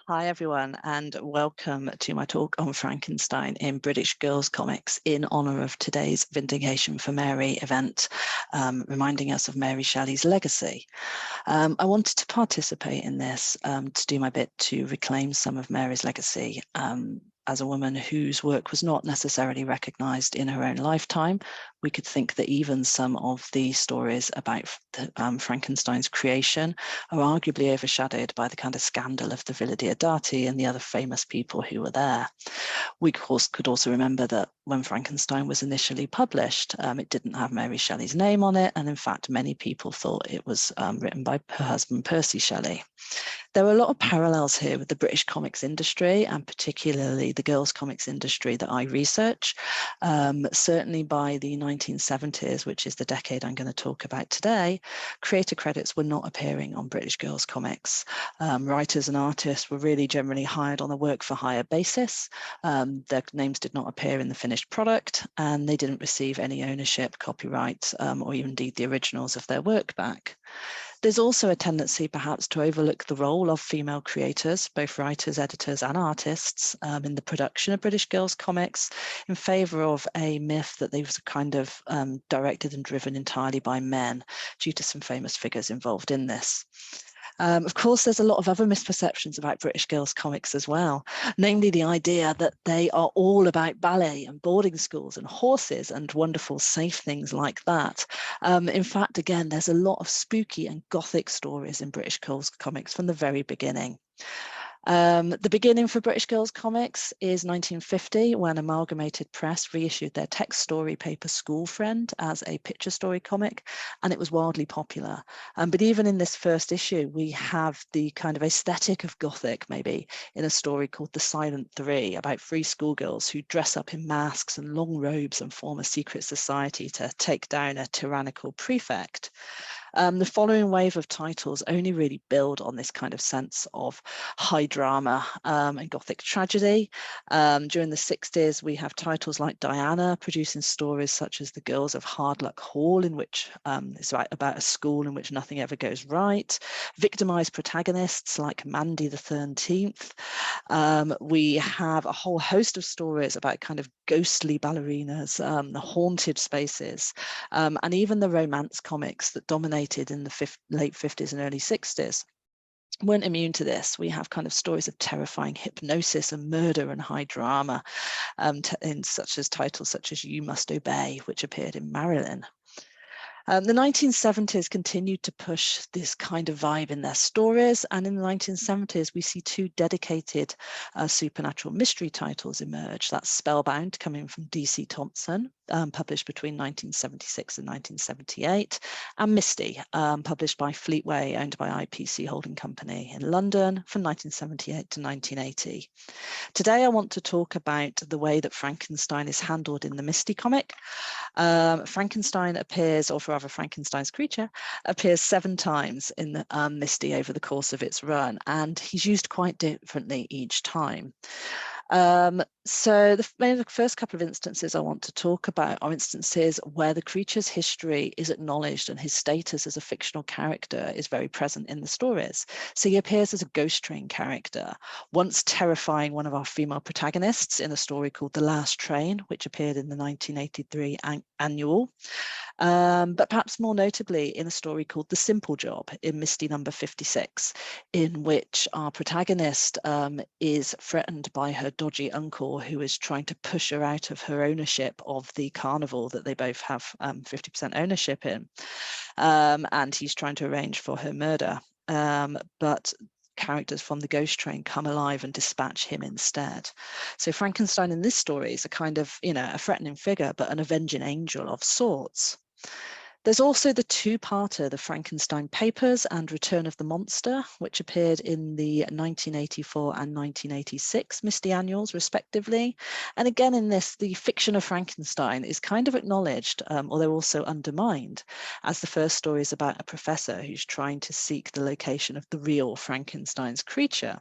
Hi everyone, and welcome to my talk on Frankenstein in British Girls Comics in honour of today's Vindication for Mary event, reminding us of Mary Shelley's legacy. I wanted to participate in this to do my bit to reclaim some of Mary's legacy as a woman whose work was not necessarily recognised in her own lifetime. We could think that even some of the stories about Frankenstein's creation are arguably overshadowed by the kind of scandal of the Villa Diodati and the other famous people who were there. We, of course, could also remember that when Frankenstein was initially published, it didn't have Mary Shelley's name on it, and in fact, many people thought it was written by her husband, Percy Shelley. There are a lot of parallels here with the British comics industry, and particularly the girls' comics industry that I research. Certainly by the 1970s, which is the decade I'm going to talk about today, creator credits were not appearing on British girls' comics. Writers and artists were really generally hired on a work-for-hire basis. Their names did not appear in the finished product, and they didn't receive any ownership, copyright, or even indeed the originals of their work back. There's also a tendency perhaps to overlook the role of female creators, both writers, editors and artists in the production of British girls comics in favour of a myth that they were kind of directed and driven entirely by men due to some famous figures involved in this. Of course, there's a lot of other misperceptions about British girls' comics as well, namely the idea that they are all about ballet and boarding schools and horses and wonderful, safe things like that. In fact, again, there's a lot of spooky and gothic stories in British girls' comics from the very beginning. The beginning for British girls comics is 1950, when Amalgamated Press reissued their text story paper School Friend as a picture story comic, and it was wildly popular. But even in this first issue, we have the kind of aesthetic of gothic, maybe, in a story called The Silent Three, about three schoolgirls who dress up in masks and long robes and form a secret society to take down a tyrannical prefect. The following wave of titles only really build on this kind of sense of high drama and gothic tragedy. During the 60s, we have titles like Diana producing stories such as The Girls of Hard Luck Hall, in which it's about a school in which nothing ever goes right. Victimized protagonists like Mandy the 13th. We have a whole host of stories about kind of ghostly ballerinas, the haunted spaces, and even the romance comics that dominated in the late 50s and early 60s. Weren't immune to this. We have kind of stories of terrifying hypnosis and murder and high drama in titles such as You Must Obey, which appeared in Marilyn. The 1970s continued to push this kind of vibe in their stories, and in the 1970s we see two dedicated supernatural mystery titles emerge. That's Spellbound, coming from D.C. Thompson, published between 1976 and 1978, and Misty, published by Fleetway, owned by IPC Holding Company in London from 1978 to 1980. Today I want to talk about the way that Frankenstein is handled in the Misty comic. Frankenstein appears, or rather Frankenstein's creature, appears 7 times in the, Misty over the course of its run, and he's used quite differently each time. So the first couple of instances I want to talk about are instances where the creature's history is acknowledged and his status as a fictional character is very present in the stories. So he appears as a ghost train character, once terrifying one of our female protagonists in a story called The Last Train, which appeared in the 1983 annual. But perhaps more notably in a story called The Simple Job in Misty number 56, in which our protagonist is threatened by her dodgy uncle, who is trying to push her out of her ownership of the carnival that they both have 50% ownership in. And he's trying to arrange for her murder. But characters from the ghost train come alive and dispatch him instead. So Frankenstein in this story is a kind of, a threatening figure, but an avenging angel of sorts. There's also the two-parter, The Frankenstein Papers and Return of the Monster, which appeared in the 1984 and 1986 Misty annuals, respectively. And again, in this, the fiction of Frankenstein is kind of acknowledged, although also undermined, as the first story is about a professor who's trying to seek the location of the real Frankenstein's creature,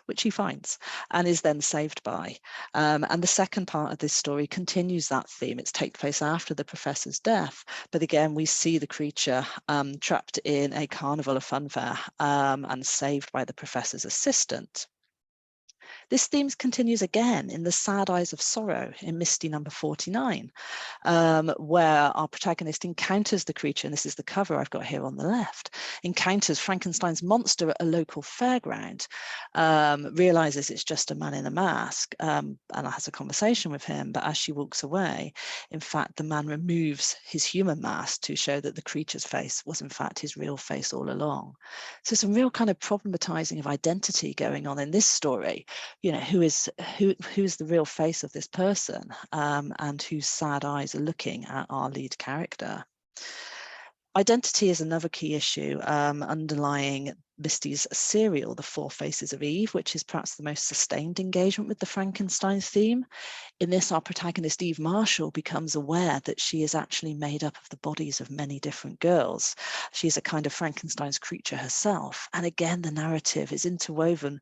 which he finds and is then saved by. And the second part of this story continues that theme. It takes place after the professor's death, but again, we see the creature trapped in a carnival of funfair and saved by the professor's assistant. This theme continues again in The Sad Eyes of Sorrow in Misty number 49, where our protagonist encounters the creature, and this is the cover I've got here on the left, encounters Frankenstein's monster at a local fairground, realizes it's just a man in a mask, and has a conversation with him. But as she walks away, in fact, the man removes his human mask to show that the creature's face was in fact his real face all along. So some real kind of problematizing of identity going on in this story. You know, who's the real face of this person, and whose sad eyes are looking at our lead character. Identity is another key issue underlying Misty's serial, The Four Faces of Eve, which is perhaps the most sustained engagement with the Frankenstein theme. In this, our protagonist, Eve Marshall, becomes aware that she is actually made up of the bodies of many different girls. She's a kind of Frankenstein's creature herself. And again, the narrative is interwoven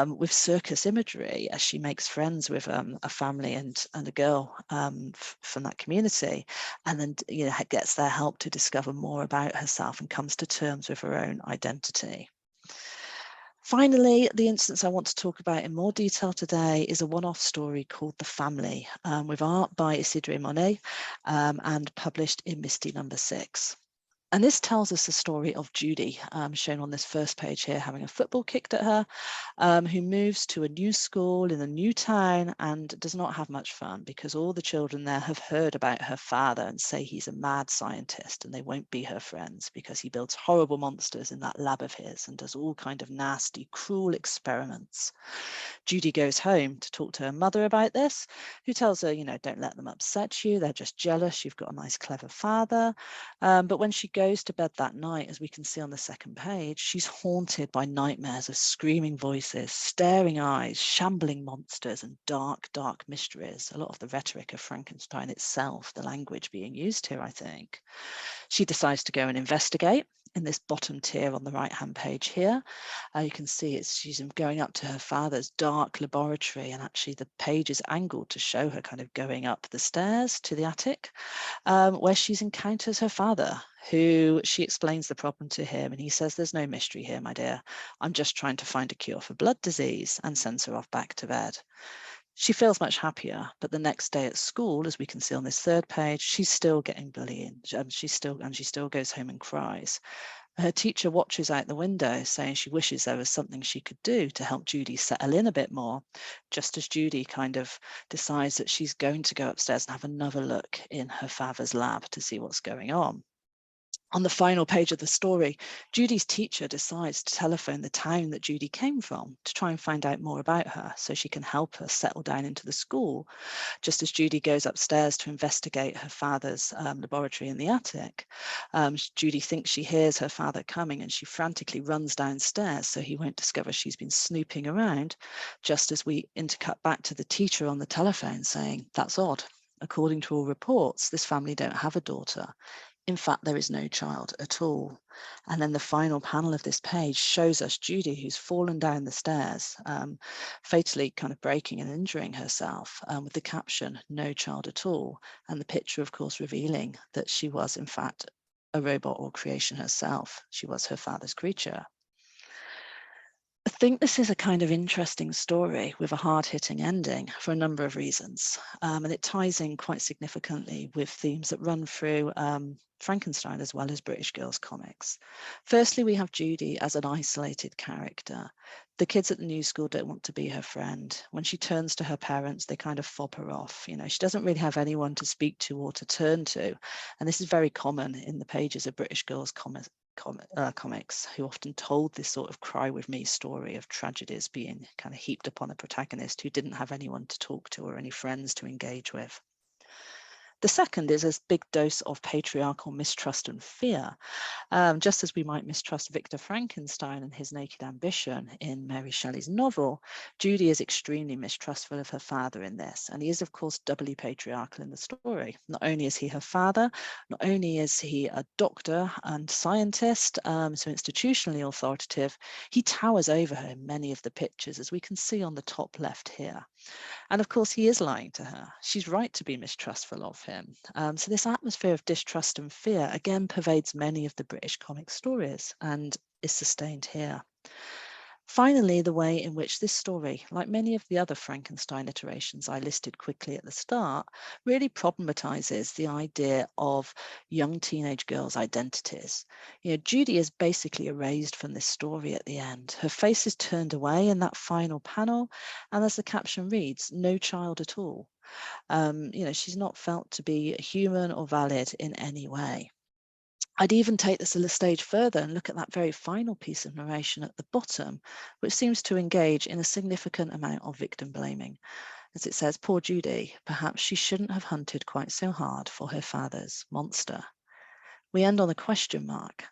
with circus imagery as she makes friends with a family and a girl from that community, and then gets their help to discover more about herself and comes to terms with her own identity. Finally, the instance I want to talk about in more detail today is a one-off story called The Family, with art by Isidre Monet, and published in Misty number 6. And this tells us the story of Judy, shown on this first page here, having a football kicked at her, who moves to a new school in a new town and does not have much fun because all the children there have heard about her father and say he's a mad scientist, and they won't be her friends because he builds horrible monsters in that lab of his and does all kind of nasty, cruel experiments. Judy goes home to talk to her mother about this, who tells her, don't let them upset you. They're just jealous. You've got a nice, clever father. But when she goes to bed that night, as we can see on the second page, she's haunted by nightmares of screaming voices, staring eyes, shambling monsters, and dark, dark mysteries. A lot of the rhetoric of Frankenstein itself, the language being used here, I think. She decides to go and investigate. In this bottom tier on the right-hand page here, you can see she's going up to her father's dark laboratory, and actually the page is angled to show her kind of going up the stairs to the attic, where she encounters her father, who she explains the problem to him, and he says, "There's no mystery here, my dear. I'm just trying to find a cure for blood disease," and sends her off back to bed. She feels much happier, but the next day at school, as we can see on this third page, she's still getting bullying. She still goes home and cries. Her teacher watches out the window, saying she wishes there was something she could do to help Judy settle in a bit more, just as Judy kind of decides that she's going to go upstairs and have another look in her father's lab to see what's going on. On the final page of the story, Judy's teacher decides to telephone the town that Judy came from to try and find out more about her so she can help her settle down into the school. Just as Judy goes upstairs to investigate her father's laboratory in the attic, Judy thinks she hears her father coming, and she frantically runs downstairs so he won't discover she's been snooping around, just as we intercut back to the teacher on the telephone saying, "That's odd. According to all reports, this family don't have a daughter. In fact, there is no child at all." And then the final panel of this page shows us Judy, who's fallen down the stairs, fatally kind of breaking and injuring herself, with the caption, "No child at all." And the picture, of course, revealing that she was, in fact, a robot or creation herself. She was her father's creature. I think this is a kind of interesting story with a hard-hitting ending for a number of reasons, and it ties in quite significantly with themes that run through Frankenstein as well as British girls comics. Firstly, we have Judy as an isolated character. The kids at the new school don't want to be her friend. When she turns to her parents, they kind of fob her off. She doesn't really have anyone to speak to or to turn to, and this is very common in the pages of British girls comics, who often told this sort of cry with me story of tragedies being kind of heaped upon a protagonist who didn't have anyone to talk to or any friends to engage with. The second is a big dose of patriarchal mistrust and fear. Just as we might mistrust Victor Frankenstein and his naked ambition in Mary Shelley's novel, Judy is extremely mistrustful of her father in this, and he is, of course, doubly patriarchal in the story. Not only is he her father, not only is he a doctor and scientist, so institutionally authoritative, he towers over her in many of the pictures, as we can see on the top left here. And of course, he is lying to her. She's right to be mistrustful of him. So this atmosphere of distrust and fear again pervades many of the British comic stories and is sustained here. Finally, the way in which this story, like many of the other Frankenstein iterations I listed quickly at the start, really problematizes the idea of young teenage girls' identities. Judy is basically erased from this story at the end. Her face is turned away in that final panel, and as the caption reads, no child at all. She's not felt to be human or valid in any way. I'd even take this a stage further and look at that very final piece of narration at the bottom, which seems to engage in a significant amount of victim blaming. As it says, poor Judy, perhaps she shouldn't have hunted quite so hard for her father's monster. We end on a question mark.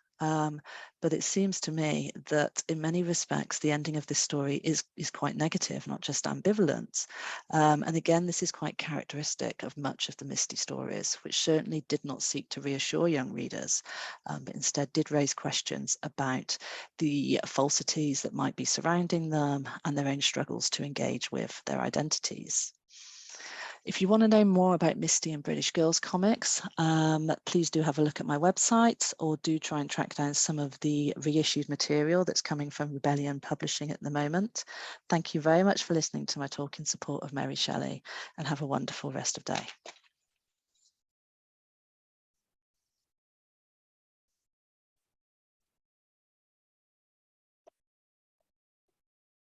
But it seems to me that in many respects, the ending of this story is quite negative, not just ambivalent. And again, this is quite characteristic of much of the Misty stories, which certainly did not seek to reassure young readers, but instead did raise questions about the falsities that might be surrounding them and their own struggles to engage with their identities. If you want to know more about Misty and British Girls comics, please do have a look at my website, or do try and track down some of the reissued material that's coming from Rebellion Publishing at the moment. Thank you very much for listening to my talk in support of Mary Shelley, and have a wonderful rest of day.